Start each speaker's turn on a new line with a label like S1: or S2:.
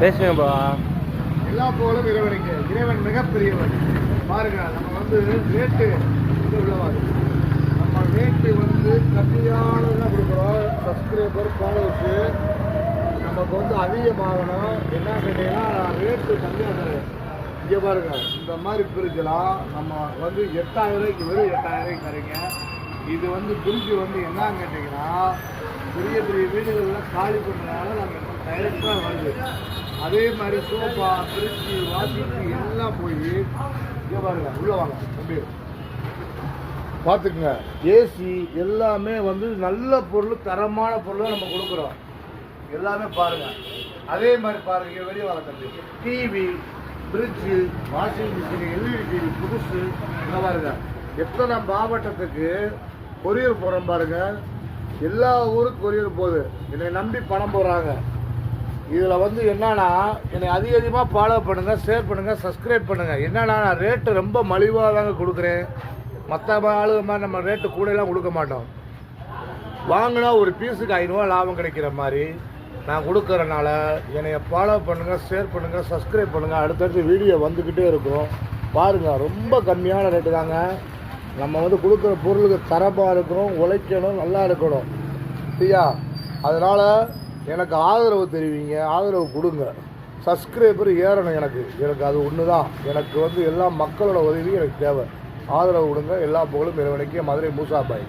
S1: பேசுங்கப்பா.
S2: எல்லா புகழும் இறைவனுக்கு. இறைவன் மிகப்பெரியவன். பாருங்க, நம்ம வந்து ரேட்டு உள்ளவாது. நம்ம ரேட்டு வந்து கம்மியானதான் கொடுக்குறோம். சப்ஸ்கிரைபர் ஃபாலோவர்ஸு நமக்கு வந்து அதிகமாகணும். என்ன கேட்டீங்கன்னா ரேட்டு கம்மியாக தரேன். இங்கே பாருங்க, இந்த மாதிரி பிரிக்கலாம். நம்ம வந்து 8000 ரூபாய்க்கு வெறும் 8000 ரூபாய்க்கு தரீங்க. இது வந்து பிரிட்ஜு வந்து என்னன்னு கேட்டிங்கன்னா பெரிய பெரிய வீடுகளில் காலி பண்ணுறதுனால நம்ம டைரெக்டாக வருது. அதே மாதிரி சோஃபா, ஃப்ரிட்ஜு, வாஷிங் எல்லாம் போய் இங்கே பாருங்க, உள்ளே வாங்க தம்பி பார்த்துக்குங்க. ஏசி எல்லாமே வந்து நல்ல பொருள், தரமான பொருளாக நம்ம கொடுக்குறோம். எல்லாமே பாருங்கள். அதே மாதிரி பாருங்கள், வெளியே வாங்க தம்பி. TV, fridge, washing machine, LED TV புதுசு இங்கே பாருங்க. எத்தனை மாவட்டத்துக்கு கொரியர் போகிறோம் பாருங்கள். எல்லா ஊருக்கும் கொரியர் போகுது. என்னை நம்பி பணம் போடுறாங்க. இதில் வந்து என்னன்னா, என்னை அதிகமாக ஃபாலோ பண்ணுங்கள், ஷேர் பண்ணுங்கள், சப்ஸ்கிரைப் பண்ணுங்கள். என்னன்னா, நான் ரேட்டு ரொம்ப மலிவாக தாங்க கொடுக்குறேன். மற்ற ஆளுங்க மாதிரி நம்ம ரேட்டு கூடலாம் கொடுக்க மாட்டோம். வாங்கினா ஒரு பீஸுக்கு 500 லாபம் கிடைக்கிற மாதிரி நான் கொடுக்குறனால என்னை ஃபாலோ பண்ணுங்கள், ஷேர் பண்ணுங்கள், சப்ஸ்கிரைப் பண்ணுங்கள். அடுத்தடுத்து வீடியோ வந்துக்கிட்டே இருக்கும். பாருங்கள், ரொம்ப கம்மியான ரேட்டு தாங்க. நம்ம வந்து கொடுக்குற பொருளுக்கு தரமாக இருக்கணும், உழைக்கணும், நல்லா இருக்கணும். சரியா? அதனால் எனக்கு ஆதரவு தெரிவிங்க, ஆதரவு கொடுங்க. சப்ஸ்கிரைபர் ஏறணும். எனக்கு அது ஒன்று தான். எனக்கு வந்து எல்லா மக்களோட உதவி எனக்கு தேவை. ஆதரவு கொடுங்க. எல்லா புகழும் இறைவனுக்கு. மதுரை மூசாபாய்.